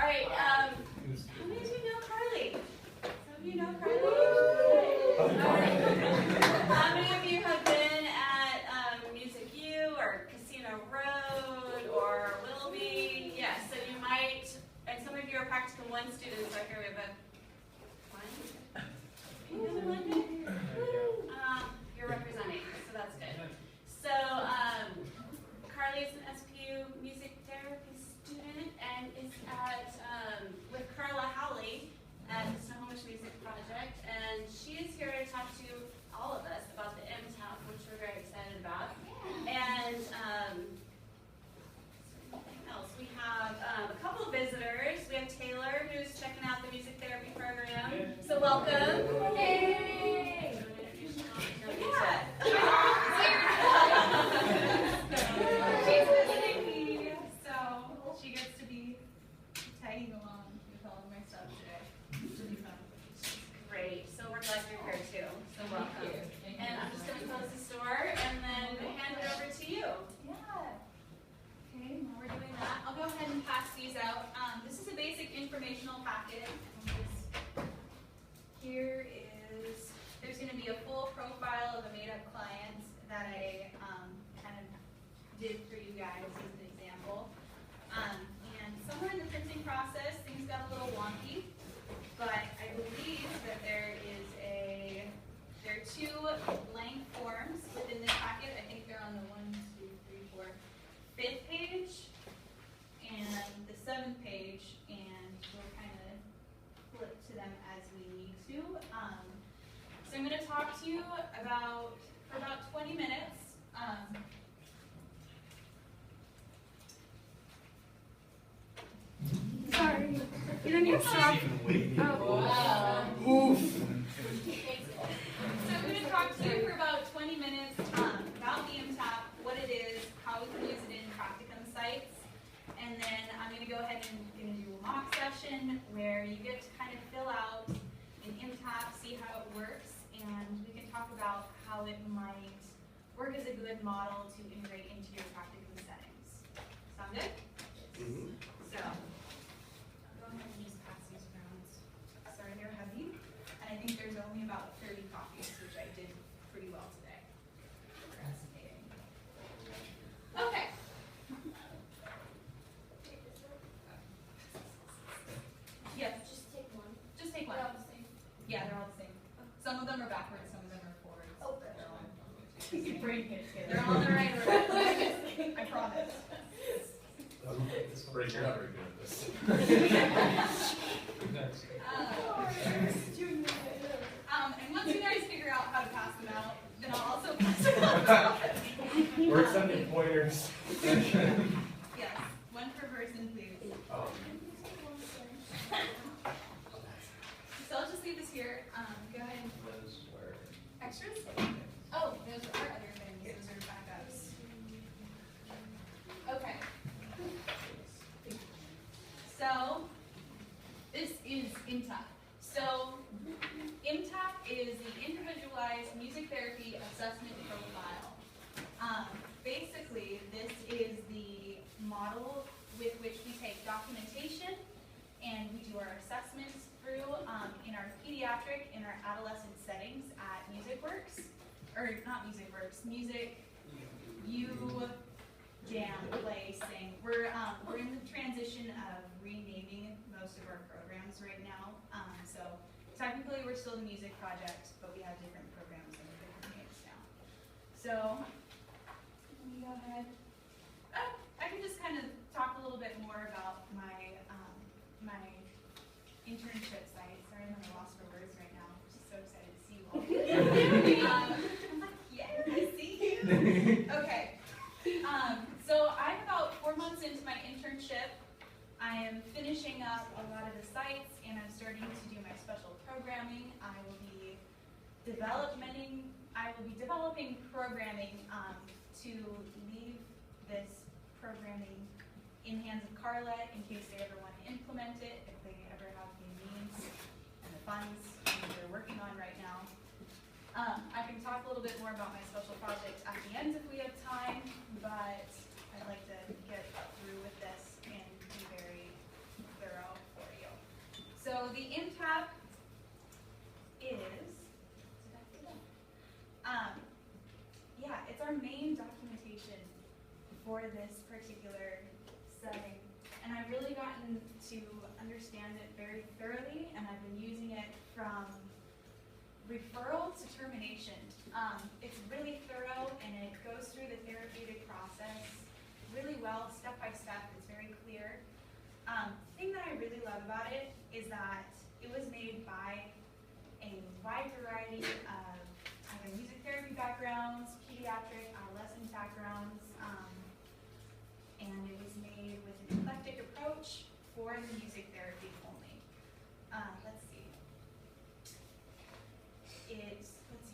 All right, how many of you know Carly? Some of you know Carly? All right. How many of you have been at Music U or Casino Road or Willoughby? Yes, so you might, and some of you are Practicum 1 students. I hear we have you're representing, so that's good. So Carly is an SPU music therapy student and is at with Carla Howley at the Snohomish Music Project, and she is here to talk to all of us about the IMTAP, which we're very excited about. And something else, we have a couple of visitors. We have Taylor, who's checking out the music therapy program. So welcome. Hey. So she gets to be tagging along with all of my stuff today. It's really fun. Great. So we're glad you're here too. So welcome. And I'm just going to close the door and then hand it over to you. Yeah. Okay, while we're doing that, I'll go ahead and pass these out. This is a basic informational packet. Here is, there's going to be a full profile of a made-up client that I kind of did for you guys as an example. And somewhere in the printing process, things got a little wonky, but I believe that there are 2 blank forms within this packet. I think they're on the 5th page and the 7th page, and we'll kind of flip to them as we need to. So I'm going to talk to you for about 20 minutes. Sorry. You don't need to stop. Oh, wow. Oof. So I'm going to talk to you for about 20 minutes about the IMTAP, what it is, how we can use it in practicum sites, and then I'm going to go ahead and do a mock session where you get to kind of fill out an IMTAP, see how it works, and we can talk about how it might work as a good model to integrate into your practicum settings. Sound good? Mm-hmm. So, I'll go ahead and just pass these around. Sorry, they're heavy. And I think there's only about 30 copies, which I did pretty well today. Procrastinating. Okay. Yes. Just take one. Just take one. They're all the same. Yeah, they're all the same. Some of them are backwards, some of them are forwards. Oh, they're all. Brain hits together. They're all in the right order. I promise. Break, you're not very good at this. And once you guys figure out how to pass them out, then I'll also pass them out. We're accepting pointers. Yes, one per person, please. Oh. So I'll just leave this here. Go ahead and Those were. extras. Oh, those are other things. Those are backups. Okay. So this is IMTAP. So IMTAP is the Individualized Music Therapy Assessment Profile. Basically, this is the model with which we take documentation and we do our assessments through in our pediatric and our adolescent settings at MusicWorks, or not MusicWorks, Music U, Jam, Play, Sing. We're in the transition of renaming most of our programs right now. So technically we're still the music project, but we have different programs and different names now. So let me go ahead. I can just kind of talk a little bit more about my my internship site. Sorry, I'm at a loss for words right now. I'm just so excited to see you all. I'm like, yeah, I see you. Okay. So I'm about 4 months into my internship. I am finishing up a lot of the sites, and I'm starting to do my special programming. I will be developing programming to leave this programming in the hands of Carla in case they ever want to implement it, if they ever have the means and the funds that they're working on right now. I can talk a little bit more about my special project at the end if we have time, but I'd like to get through with this and be very thorough. the IMTAP is, yeah, it's our main documentation for this particular setting. And I've really gotten to understand it very thoroughly, and I've been using it from referral to termination. It's really thorough, and it goes through the therapeutic process really well, step by step. It's very clear. The thing that I really love about it is that it was made by a wide variety of either music therapy backgrounds, pediatric, adolescent backgrounds, and it was made with an eclectic approach for the music therapy only. Let's see.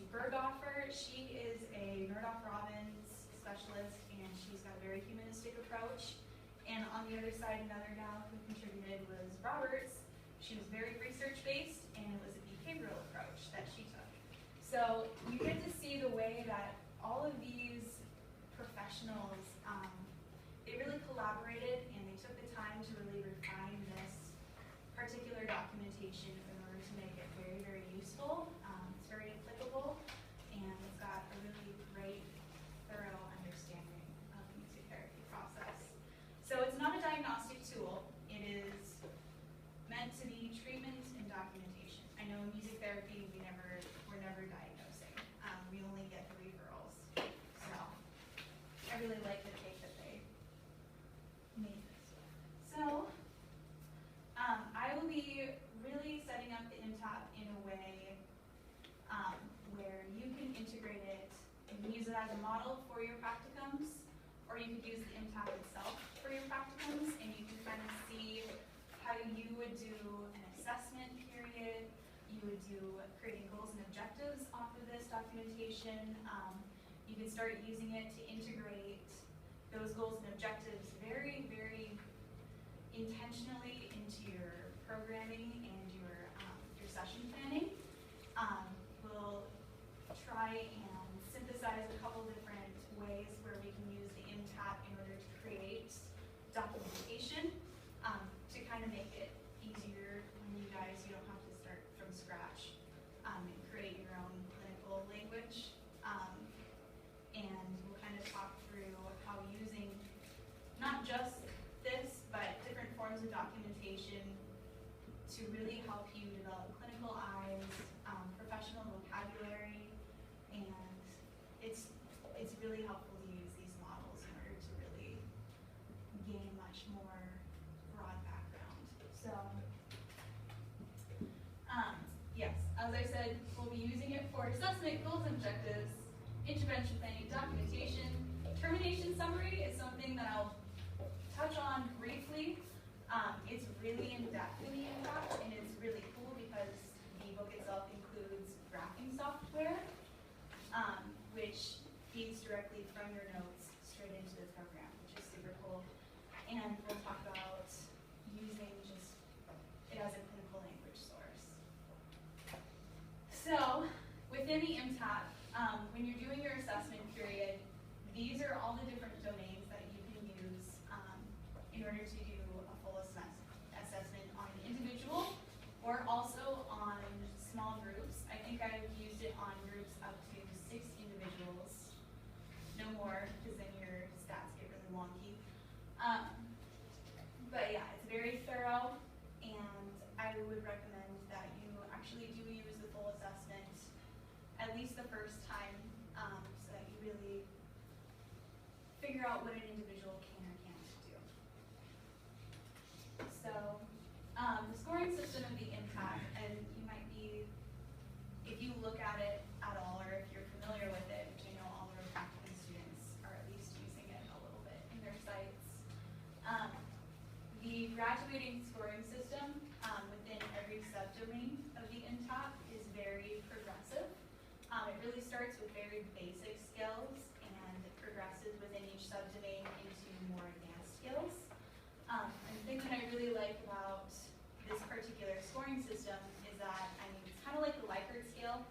Berghofer, she is a Nordhoff-Robbins specialist, and she's got a very humanistic approach. And on the other side, another gal who contributed was Roberts. She was very research-based, and it was a behavioral approach that she took. So you get to see the way that all of these professionals, they really collaborated, and they took the time to really refine this particular documentation in order to make it very, very useful. It's very applicable, and it's got a really great, thorough understanding of the music therapy process. So it's not a diagnostic tool. It is meant to be treatment and documentation. I know in music therapy, we're never diagnosing. We only get the referrals. So I really like the take that they made this. So I will be really setting up the IMTAP in a way where you can integrate it and use it as a model for your practicums, or you could use the IMTAP itself for your practicums, and you can kind of see how you would do an assessment period. You would do creating goals and objectives off of this documentation. You could start using it to integrate those goals and objectives very, very intentionally into your programming and your session planning. We'll try and synthesize a couple different ways where we can use the IMTAP in order to create documentation to kind of make it easier when you don't have to start from scratch and create your own clinical language. And we'll kind of talk through how using not just this, but different forms of documentation to really help you develop clinical eyes, professional vocabulary, and it's really helpful to use these models in order to really gain much more broad background. So, yes, as I said, we'll be using it for assessment, goals and objectives, intervention planning, documentation. Termination summary is something that I'll touch on briefly. It's really in-depth in the IMTAP, and it's really cool because the book itself includes graphing software, which feeds directly from your notes straight into the program, which is super cool. And we'll talk about using just it as a clinical language source. So within the IMTAP, when you're doing your assessment period, these are all the different domains that you can use in order to do a full assessment on an individual or also on small groups. I think I've used it on groups up to 6 individuals, no more, because then your stats get really wonky. But yeah, it's very thorough, and I would recommend that you actually do use the full assessment at least the first time, so that you really figure out what an individual can or can't do. So, the scoring system of the IMTAP, and you might be, if you look at it at all, or if you're familiar with it, which I know all of our practicum students are at least using it a little bit in their sites. The graduating scoring system within every subdomain of the IMTAP is very progressive. It really starts with very basic skills, and it progresses within each subdomain into more advanced skills. And the thing that I really like about this particular scoring system is that, it's kind of like the Likert scale,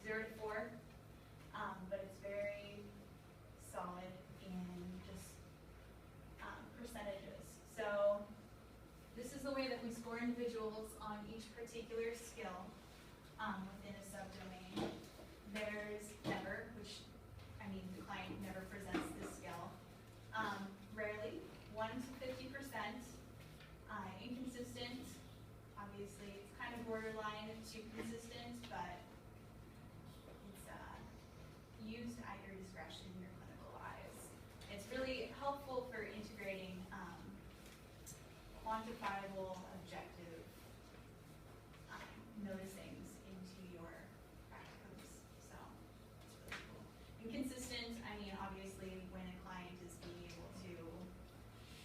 0 to 4, but it's very solid in just percentages. So this is the way that we score in individuals on each particular skill within a subdomain. There's never, which, I mean, the client never presents this skill. Rarely, 1 to 50%. Inconsistent, obviously, it's kind of borderline to consistent, but it's used at your discretion in your clinical lives. It's really helpful for integrating quantifiable, objective noticings into your practicums. So it's really cool. Inconsistent, I mean, obviously, when a client is being able to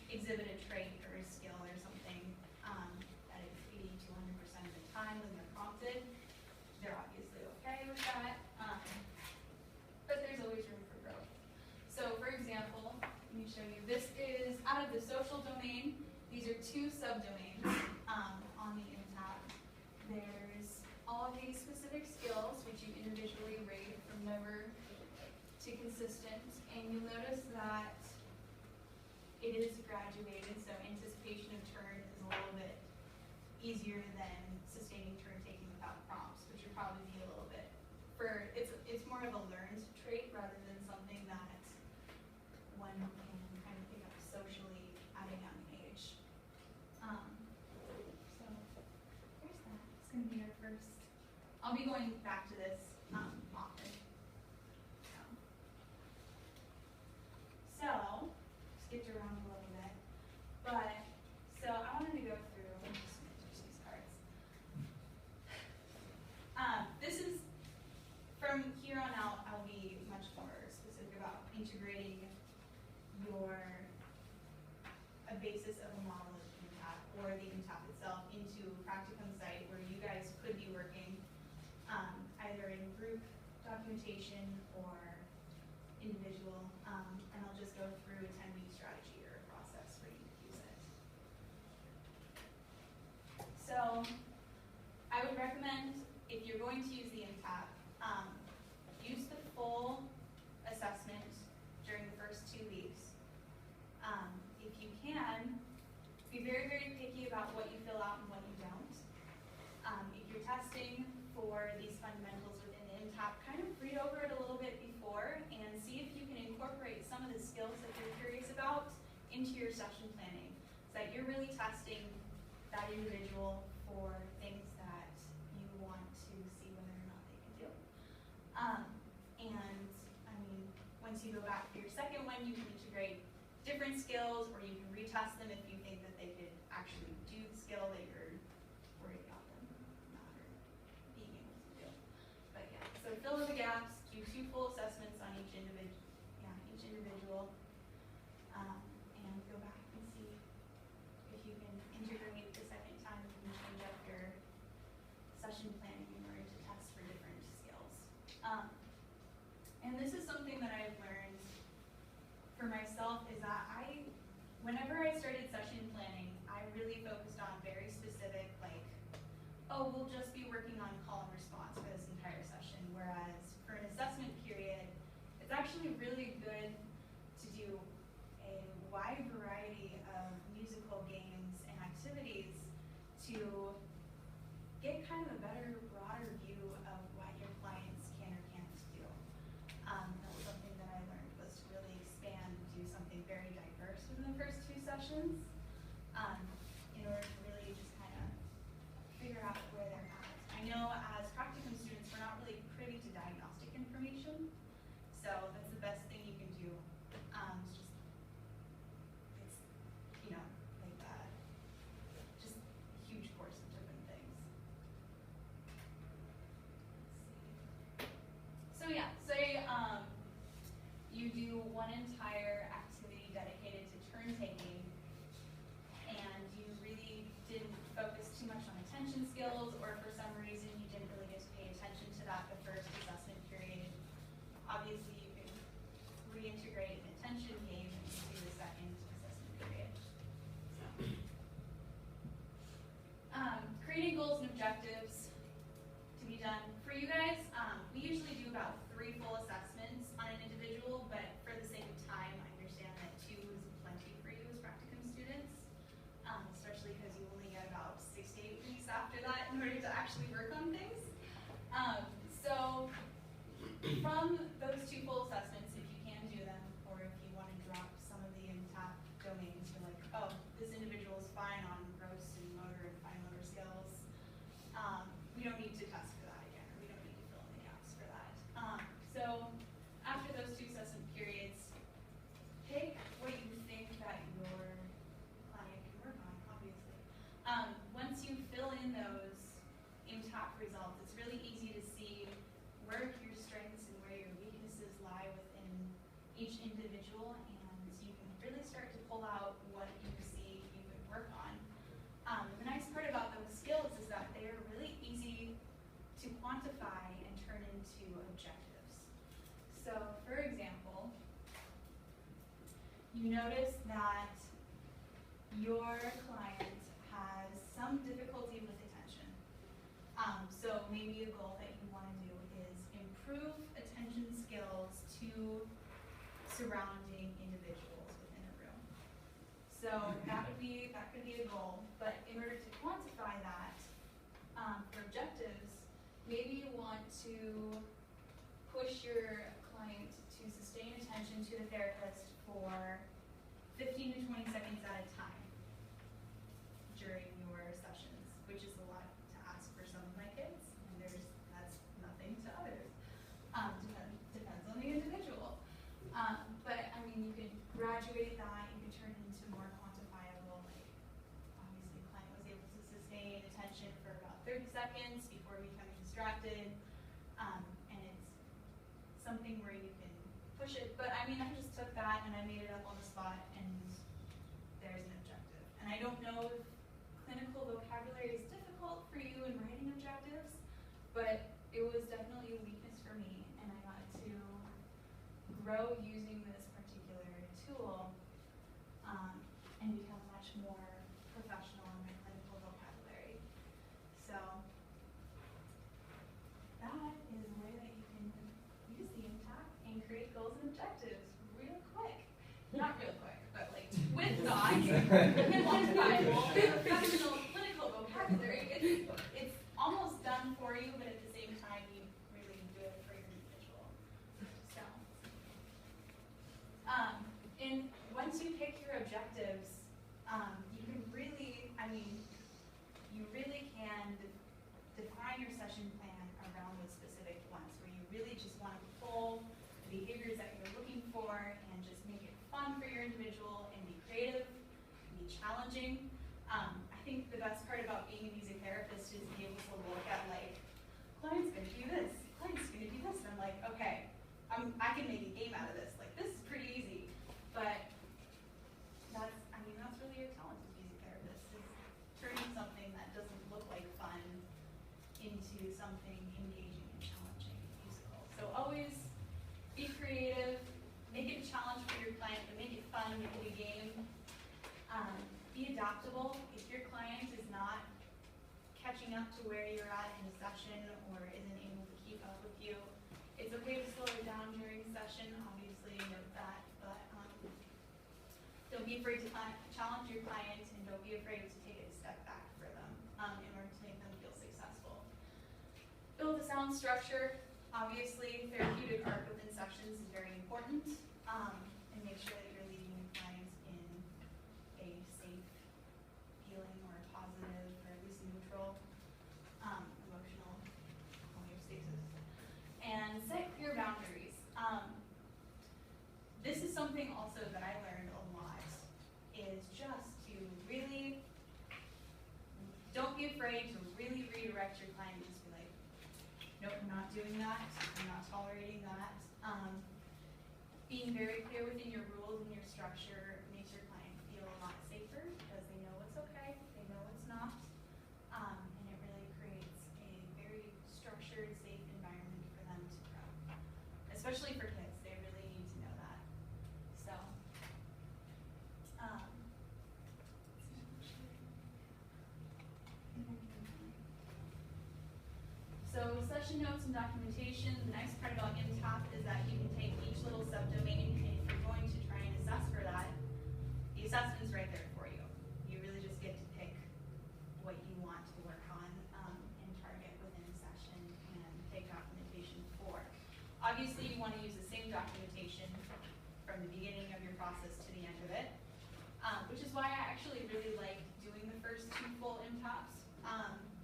exhibit a trait or a skill or something that is 80 to 100% of the time when they're prompted, they're obviously okay with that. But there's always room for growth. So for example, let me show you, this is out of the social domain. These are 2 subdomains on the IMTAP. There's all these specific skills, which you individually rate from never to consistent. And you'll notice that it is graduated, so anticipation of turn is a little bit easier than sustaining turn taking without prompts, which would probably be a little bit it's more of a learned trait rather than something that one can kind of pick up socially at a young age. So there's that. It's going to be our first. I'll be going back to this often. So skipped around a little bit, but so I wanted to go through. I'm just going to touch these cards. This is from here on out. I'll be much more specific about integrating a basis of a model of IMTAP or the IMTAP itself into a practicum site where you guys could be working either in group documentation or individual, and I'll just go through a 10-week strategy or a process for you to use it. So I would recommend, if you're going to use the IMTAP, use the full assessment during the first 2 weeks. If you can, be very, very picky about what you fill out and what you don't. If you're testing for these fundamentals within the IMTAP, kind of read over it a little bit before and see if you can incorporate some of the skills that you're curious about into your session planning, so that you're really testing that individual for things that you want to see whether or not they can do. And I mean, once you go back for your second one, you can integrate different skills, or you can retest them if you think that they could actually do the skill that you're worried about them not being able to do. But yeah, so fill in the gaps, do 2 full assessments on each individual, and go back and see if you can integrate the second time and change up your session planning in order to test for different skills. And this is something that I've learned for myself, is that whenever I started session planning, I really focused on very specific, like, oh, we'll just be working on call and response for this entire session. Whereas for an assessment period, it's actually really good to do a wide variety of musical games and activities to get kind of a better, broader view of what your clients can or can't do. That was something that I learned, was to really expand, do something very diverse within the first 2 sessions, in order to really just kind of figure out where they're at. I know as practicum students, we're not really privy to diagnostic information, so that's the best thing you can do. It's you know, like just a huge course of different things. Let's see. So yeah, say you do one entire activity dedicated to turn taking, and you really didn't focus too much on attention skills, or for some reason you didn't really get to pay attention to that the first assessment period. Obviously you can reintegrate an attention game into the second assessment period. So, creating goals and objectives to be done. For you guys, we usually do about 3 full assessments on an individual, but for the sake of time, I understand that 2 is plenty for you as practicum students, especially because you only get about 60 So from those two full assessments, if you can do them, or if you want to drop some of the IMTAP domains, you're like, oh, this individual is fine on gross and motor and fine motor skills. We don't need to test for that again, or we don't need to fill in the gaps for that. So after those two assessment periods, pick what you think that your client can work on, obviously. Once you fill in those IMTAP results, it's really easy to see where your strengths and where your weaknesses lie within each individual, and you can really start to pull out what you see you could work on. The nice part about those skills is that they are really easy to quantify and turn into objectives. So, for example, you notice that your client has some difficulty with attention. So maybe a goal that you want to do is improve attention skills to surrounding individuals within a room. So that could be a goal, but in order to quantify that for objectives, maybe you want to push your client to sustain attention to the therapist for 15 to 20 seconds at a time during your sessions, which is a lot to ask for some of my kids, and that's nothing to others. Depends on the individual. But I mean, you can graduate that, you can turn it into more quantifiable, like obviously the client was able to sustain attention for about 30 seconds before becoming distracted, and it's something where you can push it. But I mean, I just took that and I made it up on the spot, and there's an objective. And I don't know if clinical vocabulary is difficult for you in writing objectives, but it was definitely a weakness for me, and I got to grow using this particular tool and become much more professional in my clinical vocabulary. So that is a way that you can use the IMTAP and create goals and objectives real quick. Not real quick, but like with dogs, quantifiable, professional clinical vocabulary. It's almost done for you, but at the same time, you really do it for your individual. So, and once you pick your objectives, you can really, you really can define your session plan around those specific ones, where you really just want to pull the behaviors that you're looking for and just make it fun for your individual and be creative, be challenging. I think the best part about being a music therapist is being able to look at like, client's gonna do this, client's gonna do this, and I'm like, okay, I can make a game out of this. Like, this is pretty easy, but that's really your talent as a music therapist, is turning something that doesn't look like fun into something engaging and challenging and musical. So always be creative, make it a challenge for your client, but make it fun, make it a game. Be adaptable. If your client is not catching up to where you're at in a session or isn't able to keep up with you, it's okay to slow it down during session, obviously note that, but don't be afraid to challenge your client, and don't be afraid to take a step back for them in order to make them feel successful. Build a sound structure. Obviously, therapeutic arc within sessions is very important, and make sure that you're leading your clients in a safe, healing, or positive, or at least neutral, emotional homeostasis. And set clear boundaries. This is something also that I learned a lot, is just to really, don't be afraid to really redirect your client, just be like, nope, I'm not doing that, I'm not tolerating that. Being very clear within your rules and your structure makes your client feel a lot safer, because they know what's okay, they know what's not, and it really creates a very structured, safe environment for them to grow. Especially for kids, they really need to know that. So, session notes and documentation. The nice part about IMTAP is that you can take each little subdomain, and if you're going to try and assess for that, the assessment's right there for you. You really just get to pick what you want to work on and target within a session, and pick creating documentation from the beginning of your process to the end of it, which is why I actually really like doing the first 2 full IMTAPs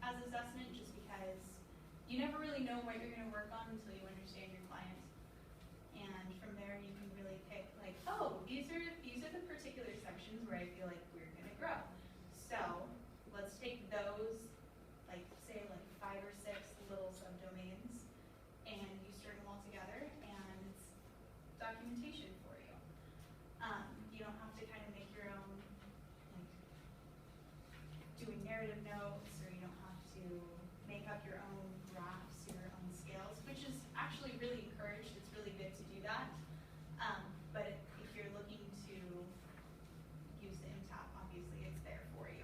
as assessment, just because you never really know what you're going to work on until you understand your client. And from there you can really pick like, oh, these are the particular sections where I feel like we're going to grow. So let's take those, like say like 5 or 6 little subdomains, and you string them all together, and it's documentation for you. You don't have to kind of make your own, like doing narrative notes, or you don't have to make up your own graphs, your own scales, which is actually really encouraged. It's really good to do that. But if you're looking to use the IMTAP, obviously it's there for you.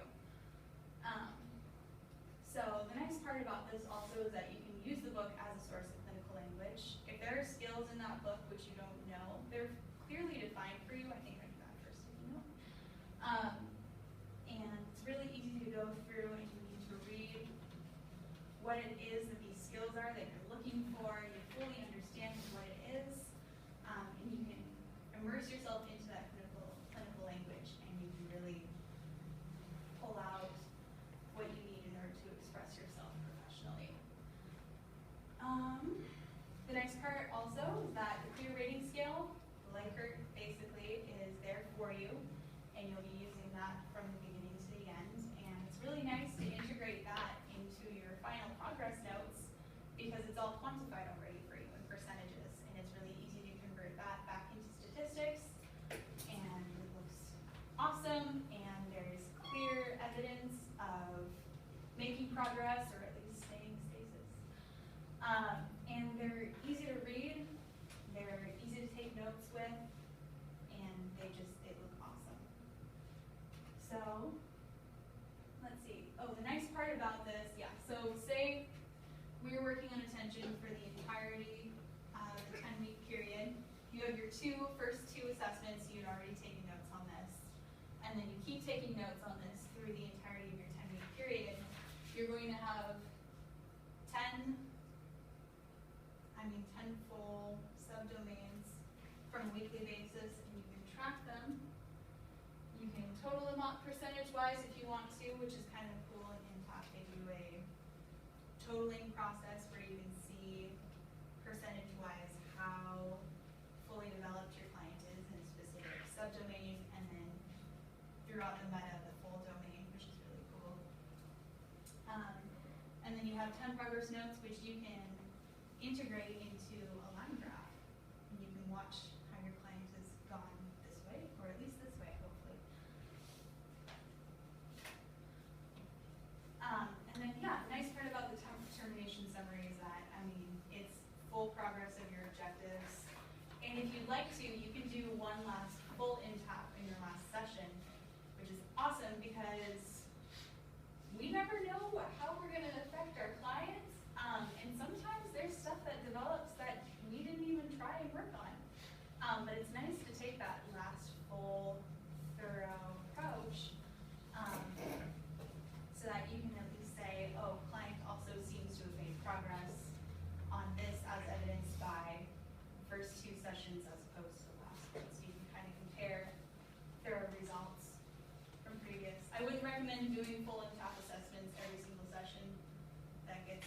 So the nice part about this also is that you can use the book as a source of clinical language. If there are skills in that book which you don't know, they're clearly defined for you. I think I do that first, you know. And it's really easy to go through, and you need to read what it is that these skills are that you're looking for. You fully understand what it is, and you can immerse yourself into that clinical language, and you can really pull out what you need in order to express yourself professionally. The next part also is that the clear rating scale, the Likert basically, is there for you, and you'll be using that from the beginning to the end. And it's really nice to integrate that into your final progress notes, because it's all quantified already for you in percentages, and it's really easy to convert that back into statistics, and it looks awesome, and there's clear evidence of making progress, or at least staying stasis. And they're easy to read, they're easy to take notes with, and they look awesome. So, let's see. Oh, the nice part about this, yeah, so say we were working on attention for the entirety of the 10-week period. You have your first two assessments, you'd already taken notes on this, and then you keep taking notes on this through the entirety of your 10-week period. You're going to have 10 full subdomains from a weekly basis, and you can track them. You can total them up percentage-wise if you want to, which is kind of cool. In IMTAP, they do a totaling process where you can see percentage-wise how fully developed your client is in a specific subdomain, and then throughout the meta, the full domain, which is really cool. And then you have 10 progress notes, which you can integrate into a line graph. And you can watch how your client has gone this way, or at least this way, hopefully. And then, yeah, the nice part about the termination summary is that, it's full progress of your objectives. And if you'd like to, you can do one last full IMTAP in your last session, which is awesome because we never know how we're going to affect our clients. And sometimes there's stuff that develops that we didn't even try and work on. But it's nice to take that last full, thorough approach so that you can at least say, oh, client also seems to have made progress on this as evidenced by the first 2 sessions as opposed to the last one. So you can kind of compare thorough results from previous. I wouldn't recommend doing full IMTAP assessments every single session. That gets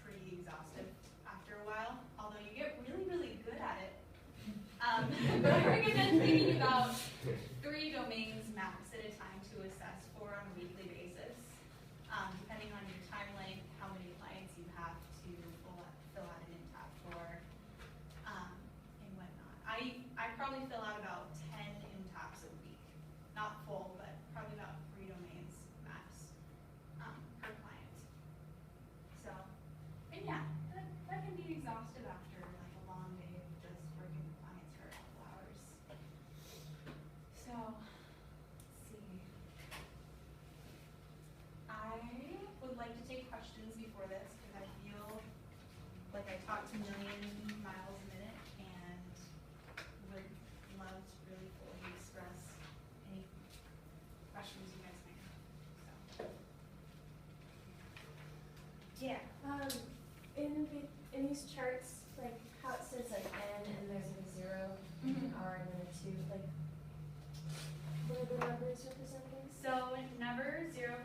pretty exhaustive after a while, although you get really, really good at it. But I recommend thinking about 3 domains max at a time to assess for on a weekly basis, depending on your time length, how many clients you have to fill out an IMTAP for, and whatnot. I probably fill out about 10 IMTAPs a week. Not full, but probably about 3 domains max per client. So, and yeah, that can be exhaustive after like a long day of just working with clients for a couple hours. So, let's see. I would like to take questions before this because I feel like I talk to a million miles a minute and would love to really fully express any questions you guys might have. So. Yeah. In these charts, like how it says like N and there's like a 0 What are the numbers representing? So never 0%.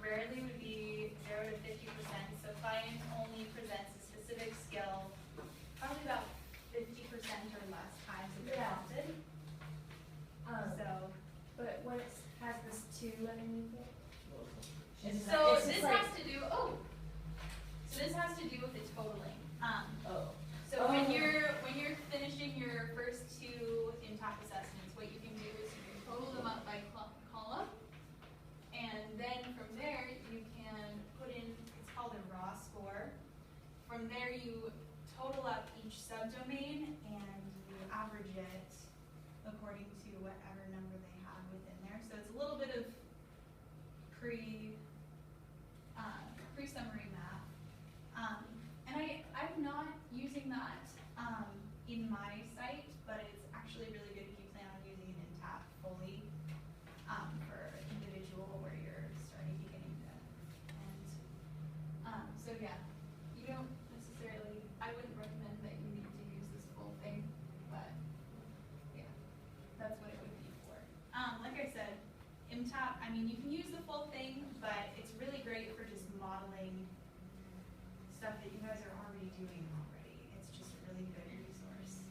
Rarely would be 0 to 50%. So client only presents a specific skill, probably about 50% or less times that they're Yeah. prompted. So, But what has this 2 underneath it? so It's this just like- has to do. So this has to do with the totaling. Oh. So when you're finishing your first 2 IMTAP assessments, what you can do is you can total them up by column, and then from there you can put in, it's called a raw score. From there you total up each subdomain and you average it according to whatever number they have within there. So it's a little bit of pre-summary math. And I'm not using that in my site, but it's actually really good if you plan on using an IMTAP fully for individual where you're starting beginning to end. So yeah, you don't necessarily, I wouldn't recommend that you need to use this full thing, but yeah, that's what it would be for. Like I said, IMTAP, I mean, you can use the full thing, but it's really great for just modeling stuff that you guys are already doing already. It's just a really good resource.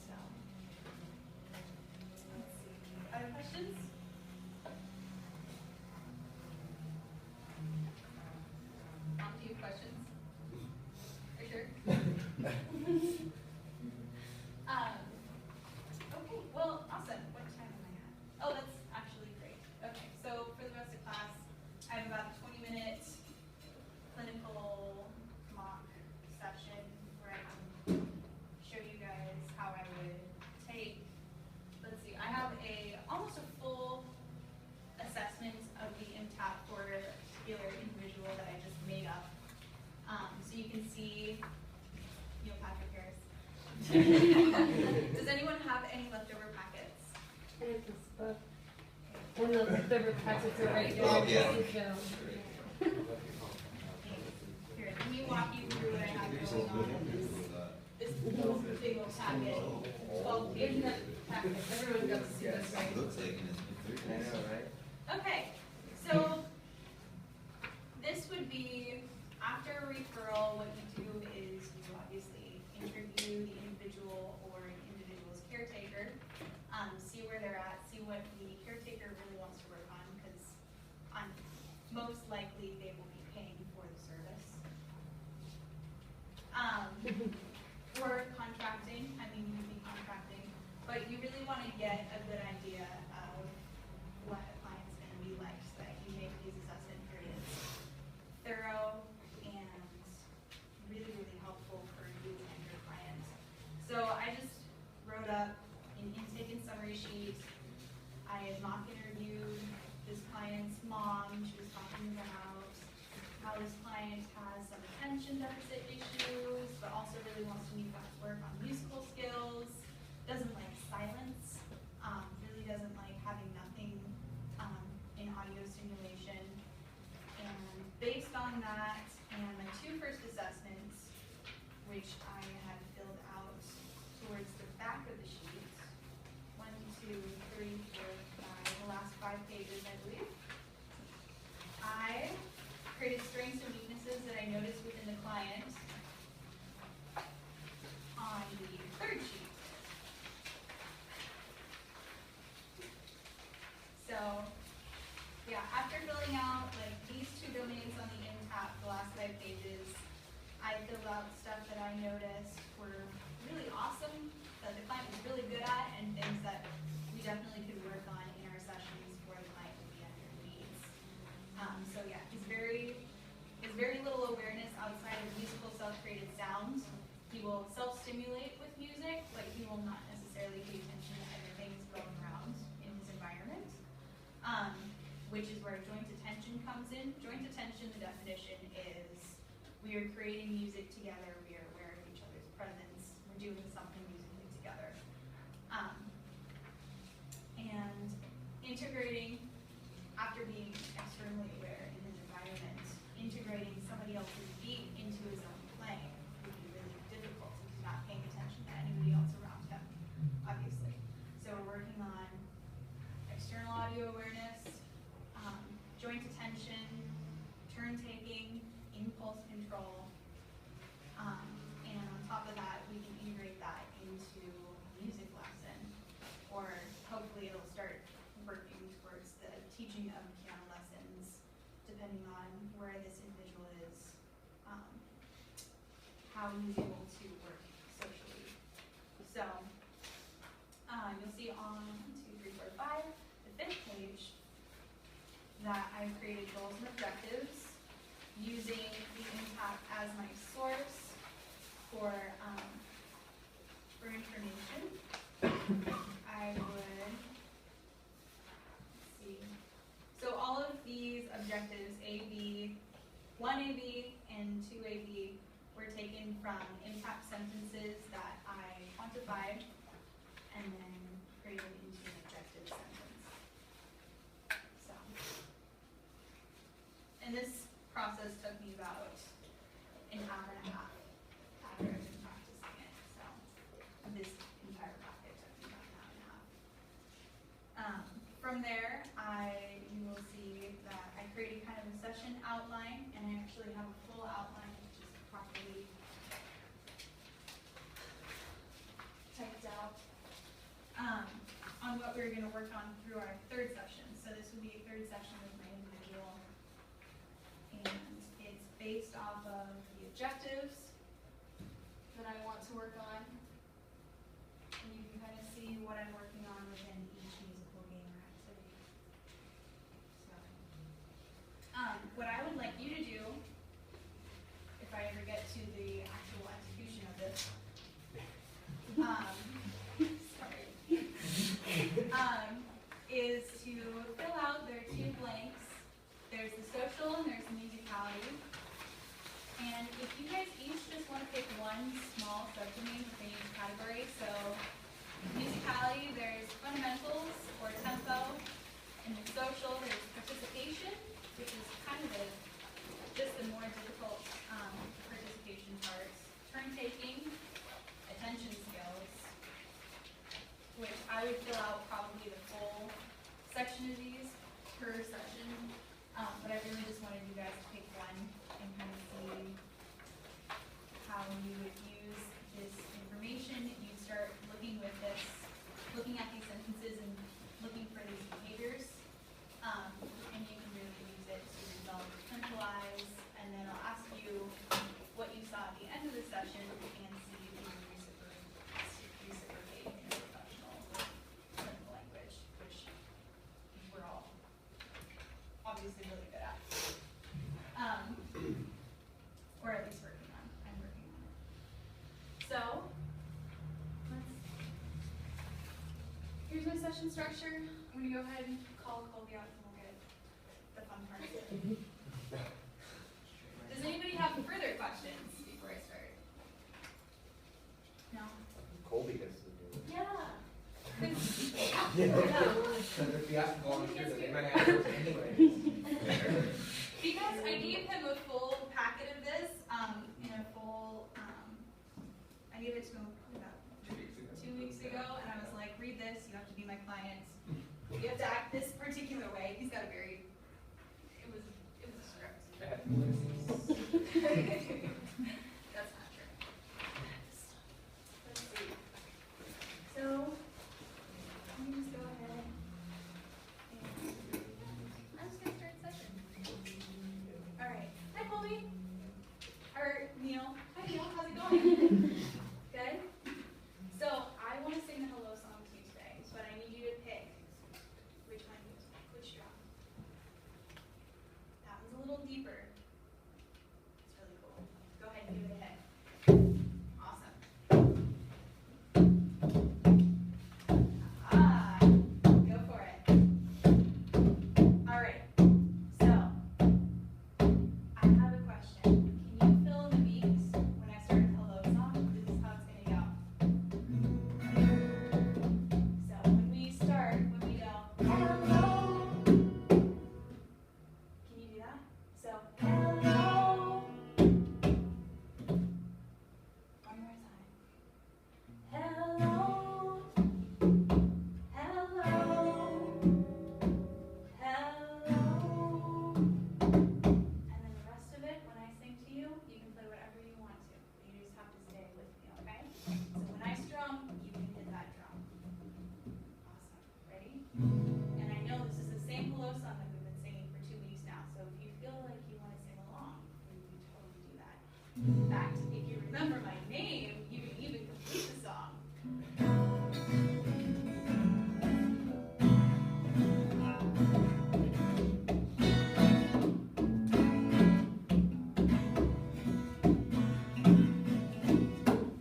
So, let's see. Other questions? On to you, questions? Are you sure? Okay, well, awesome. What time am I at? Oh, that's actually great. Okay, so for the rest of class, I have about a 20-minute clinical mock session where I can show you guys how I would take, let's see, I have almost a full assessment of the IMTAP for a particular individual that I just made up. So you can see, Neil Patrick Harris. Does anyone have any leftover packets? I have this book. And the leftover packets are right there. Oh, yeah. Just to show. Here, let me walk you through what I have going on in this big old packet, 12 Isn't pages. that packet? Everyone got to see this, right? Looks like in his I know, right? Okay, so this would be, after a referral, what you do is you obviously interview the individual or an individual's caretaker, see where they're at, see what the caretaker really wants to work on, because most likely they will be paying for the service. Or contracting, I mean, you can be contracting, but you really want to get a good idea of what a client's going to be like so that you make these assessment periods thorough and really, really helpful for you and your client. So I just wrote up an intake and summary sheet. I had mock interviewed this client's mom. She was talking about how this client has some attention deficit issues, but also really wants to work on musical skills, doesn't like silence, really doesn't like having nothing in audio stimulation. And based on that and my 2 first assessments, which I had filled out towards the back of the sheet, 1, 2, 3, 4, 5, the last 5 pages, I believe. I created strengths and weaknesses that I noticed within the client on the 3rd sheet. So, yeah, after filling out like these 2 domains on the IMTAP, the last 5 pages, I filled out stuff that I noticed were really awesome, that the client was really good at, and things that we definitely could work on in our sessions for the client to be at their needs. So yeah, there's very little awareness outside of musical self-created sounds. He will self-stimulate with music, but he will not necessarily pay attention to other things going around in his environment, which is where joint attention comes in. Joint attention, the definition is we are creating music together, we are aware of each other's presence, we're doing something musically together. And integrating, after being externally aware in his environment, integrating somebody else's beat into his own playing would be really difficult if he's not paying attention to anybody else around him, obviously. So we're working on control. And on top of that, we can integrate that into a music lesson, or hopefully it'll start working towards the teaching of piano lessons, depending on where this individual is, how he's able to work socially. So, you'll see on 1, 2, 3, 4, 5, the 5th page, that I've created goals and objectives using the IMTAP as my source for information. I would, let's see. So all of these objectives, AB, 1AB and 2AB, were taken from IMTAP sentences that I quantified and then created into an objective sentence. So, and this process took me about an hour and a half after I've been practicing it. So, this entire packet took me about an hour and a half. From there, you will see that I created kind of a session outline, and I actually have a full outline which is properly typed out on what we're going to work on through our 3rd session. So this will be a 3rd session with my individual, and it's based off of the objectives that I want to work on, and you can kind of see what I'm working on within each musical game or activity. So, what I would like you to do, if I ever get to the actual execution of this, is to fill out, there are 2 blanks. There's the social and there's the musicality. And if you guys each just want to pick one small subdomain within each category, so musicality, there's fundamentals or tempo. In the social, there's participation, which is kind of just the more difficult participation parts. Turn taking, attention skills, which I would fill out probably the full section of these per session, but I really just wanted you guys to pick one and kind of see how you would use this information. You start looking with this, looking at these sentences and looking for these behaviors, and you can really use it to develop centralize, and then I'll ask you what you saw at the end of the session and see if you can reciprocate in professional clinical language, which we're all obviously really good at. Or at least working on. I'm working on it. So, here's my session structure. I'm going to go ahead and call Colby out and we'll get the fun part. Does anybody have further questions before I start? No? Colby gets to do it. Yeah. Because if you have to volunteer, then they might have to do it anyway. Because I gave him a full packet of this, in a full, I gave it to him about 2 weeks ago, and I was like, read this, you have to be my client. You have to act this particular way. He's got a very, it was a script. That's not true. Let's see. So, let me just go ahead and I'm just gonna start session. All right. Hi, Colby. Or Neil. Hi, Neil. How's it going? Good. So I want to sing the hello song to you today, but I need you to pick which one, which drum. That one's a little deeper. It's really cool. Go ahead and give it a hit. Awesome. Ah, go for it. All right. So I have a question. Can you fill in the beats when I start a hello song? This is how it's going to go. So when we start, when we go, hello. Can you do that? So, hello. remember my name, you can even complete the song.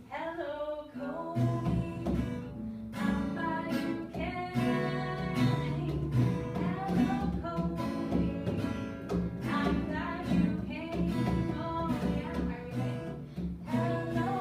Hello, Colby, I'm by you came. Hello, Colby, I'm glad you came. Oh yeah, are we ready? Hello.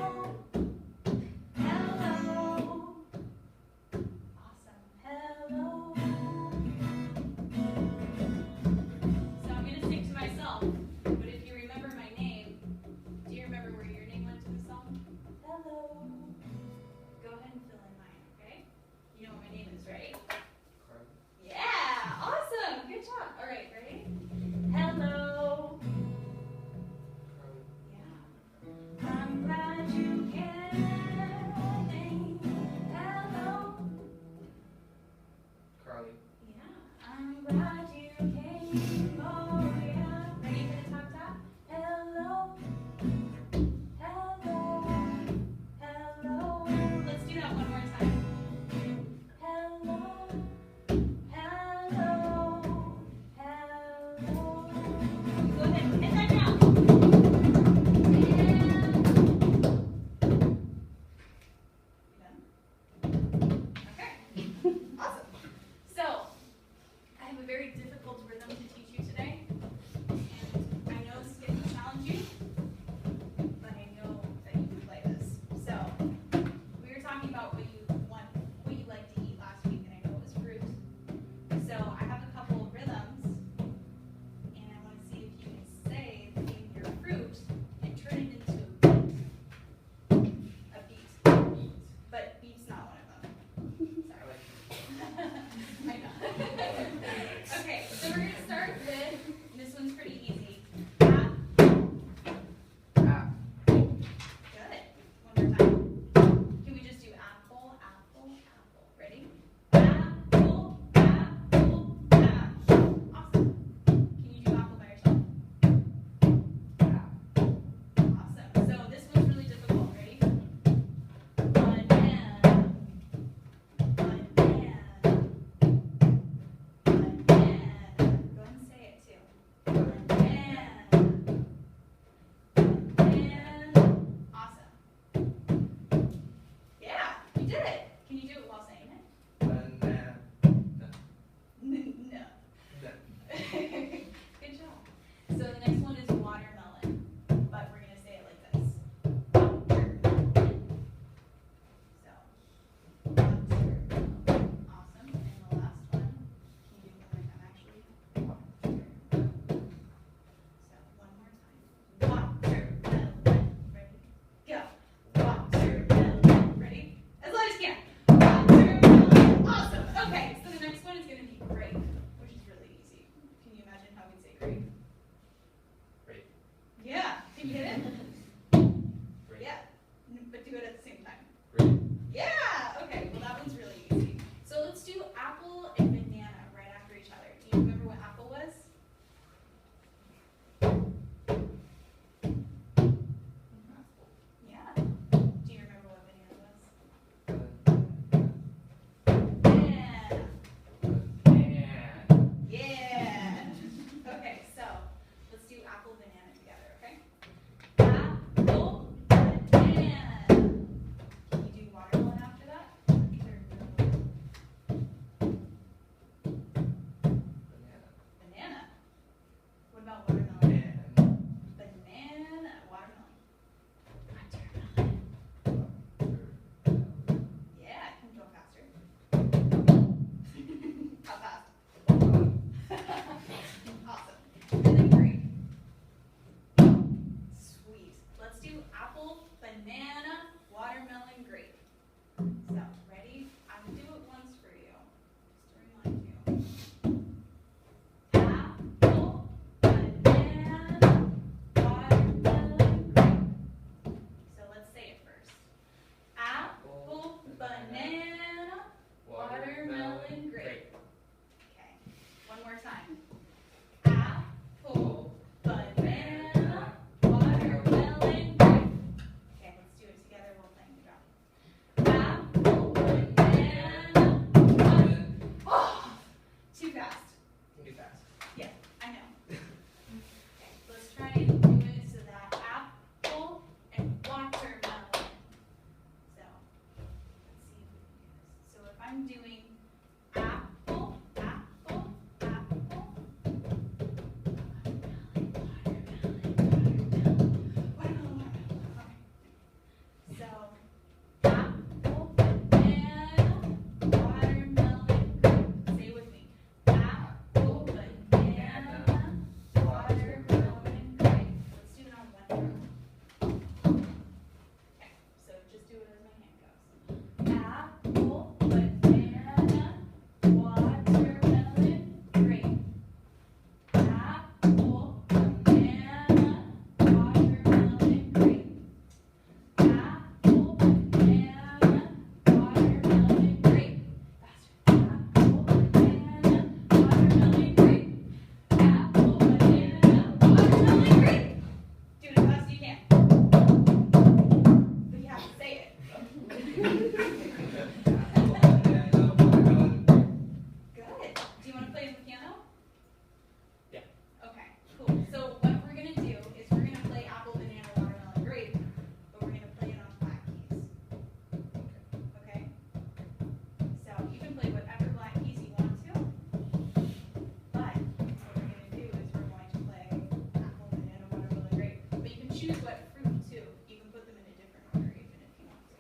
choose what fruit too. You can put them in a different order even if you want to.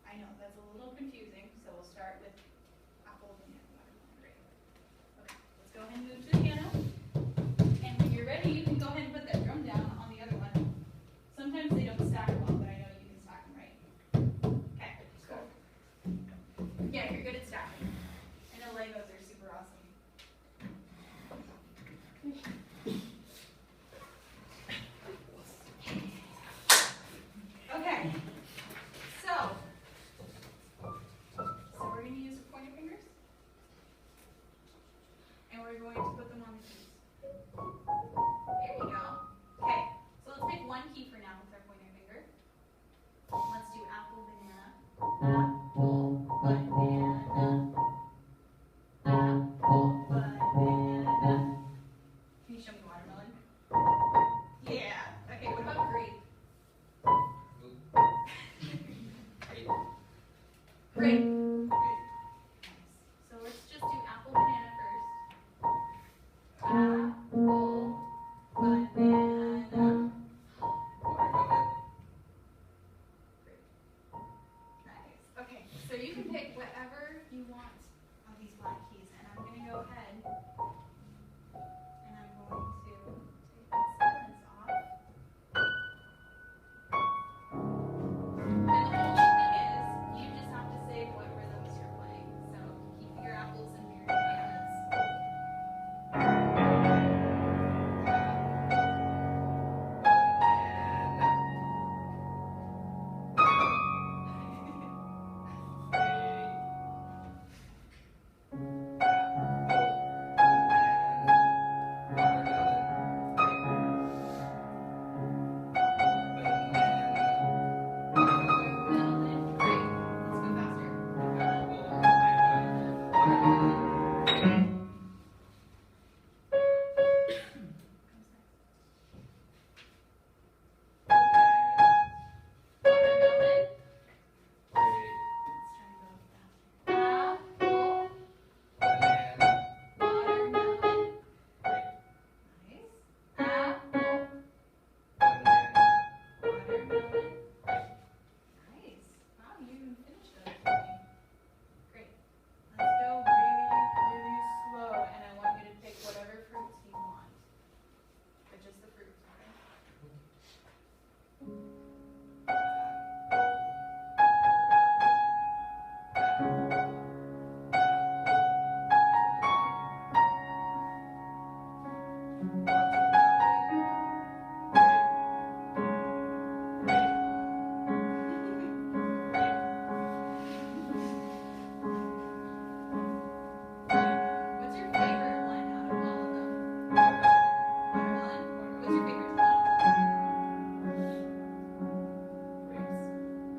I know that's a little confusing, so we'll start with apple, banana, watermelon, grape. Okay, let's go ahead and move to the piano. And when you're ready, you can go ahead and put that drum down on the other one. Sometimes they don't stack well, but I know you can stack them right. Okay, cool. Yeah, you're good at stacking. I know Legos are super awesome. Okay, so we're going to use pointer fingers, and we're going to put them on the keys. There you go. Okay, so let's pick one key for now with our pointer finger. Let's do apple, banana. Apple, banana. Apple, banana. Can you show me watermelon? Yeah. Okay, what about grape? Grape. Nice. So let's just do apple, banana first. Apple, banana. Watermelon. Nice. Okay, so you can pick whatever you want of these black keys, and I'm going to go ahead and I'm going to take the silence off. And the only thing is, you just have to say what rhythms you're playing. So keep your apples and your bananas. Watermelon. Great. Let's go faster. Watermelon. Let's try to go faster. Apple. Watermelon. Nice. Apple. Watermelon. Nice. Wow, you even finished that for me. Great. Let's go really, really slow, and I want you to pick whatever fruits you want. But just the fruits, okay? What's your favorite one out of all of them? Watermelon? What's your favorite to eat? Grapes.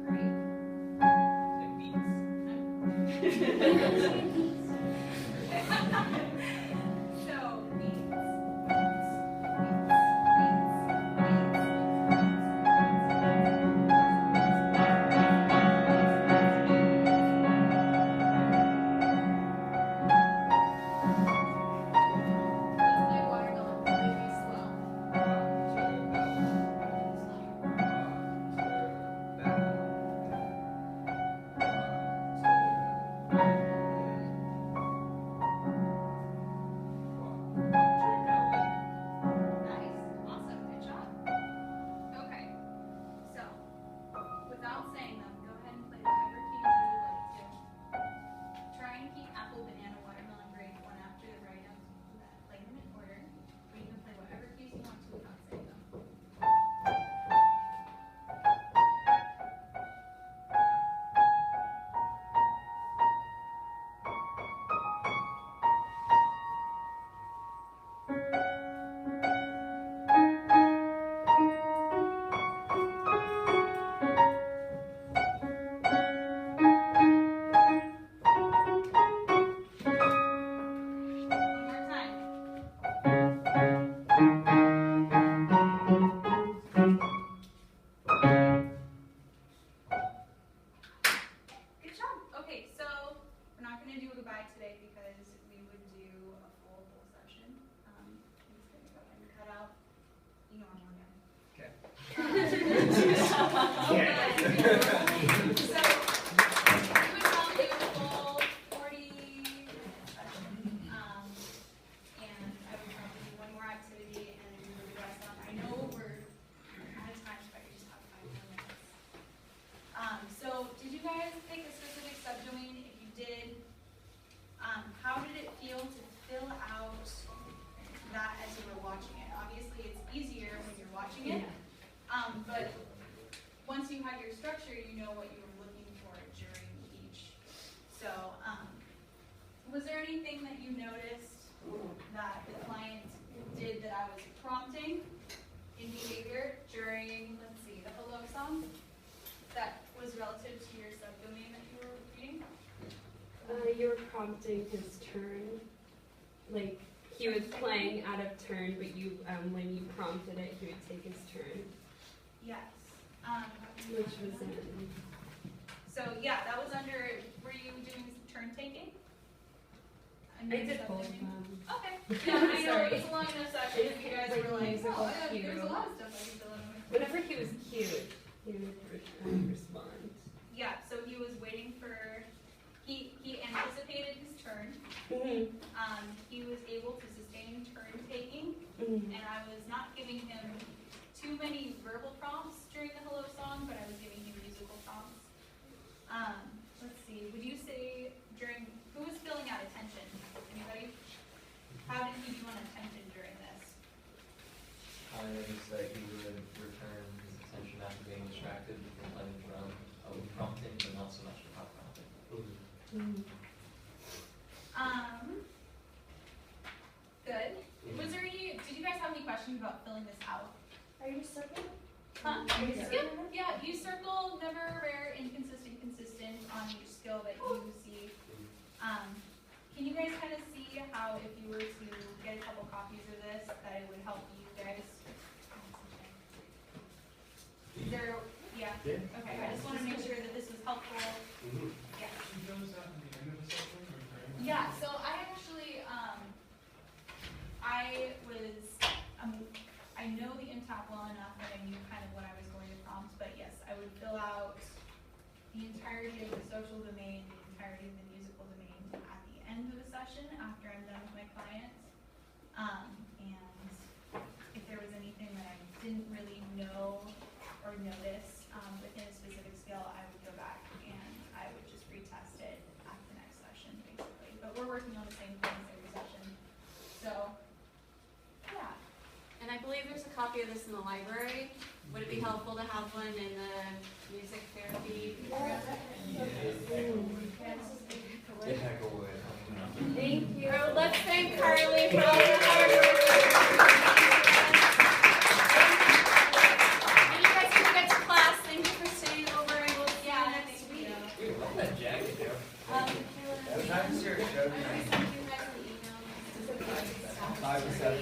Grape. So, beets. watching it. Obviously, it's easier when you're watching it, but once you have your structure, you know what you were looking for during each. So, was there anything that you noticed that the client did that I was prompting in behavior during, let's see, the hello song that was relative to your subdomain that you were reading? You were prompting his turn. Like, he was playing out of turn, but you, when you prompted it, he would take his turn. Yes. Which was in... So, yeah, that was under, were you doing turn taking? I did both of them. Okay. Yeah, I know, Sorry. it was a long enough session, It's you guys like were like, musical oh, there's cue. a lot of stuff I can fill in. Whenever he was cute, he would respond. Yeah, so he was waiting for, he anticipated his turn. Mm-hmm. He was able to sustain turn taking, Mm-hmm. and I was not giving him too many verbal prompts during the hello song, but I was giving him musical prompts. Let's see, would you say during, who was filling out attention? Anybody? How did he do on attention during this? I noticed that he would return his attention after being distracted from playing the drum. I would prompt him, but not so much without prompting. Mm-hmm. Good. Was there any, did you guys have any questions about filling this out? Are you circling? Yep, yeah, you circle never, rare, inconsistent, consistent on each skill that you see. Can you guys kind of see how if you were to get a couple copies of this, that it would help you guys? Is there, yeah? Okay, I just want to make sure that this was helpful. Yeah. Yeah, so I actually, I know the IMTAP well enough that I knew kind of what I was going to prompt, but yes, I would fill out the entirety of the social domain, the entirety of the musical domain at the end of the session after I'm done with my clients. And if there was anything that I didn't really know or notice within a specific skill, I would go back and I would just retest it at the next session, basically. But we're working on the same things every session. So, yeah. And I believe there's a copy of this in the library. Would it be helpful to have one in the music therapy program? Thank you. Oh, let's thank Carly for all her hard work. And you guys can get to class. Thank you for staying over, and we'll see you next week. We love that jacket, Joe. That was nice here, Joe. I'm going to send you guys an email. 5 to 7.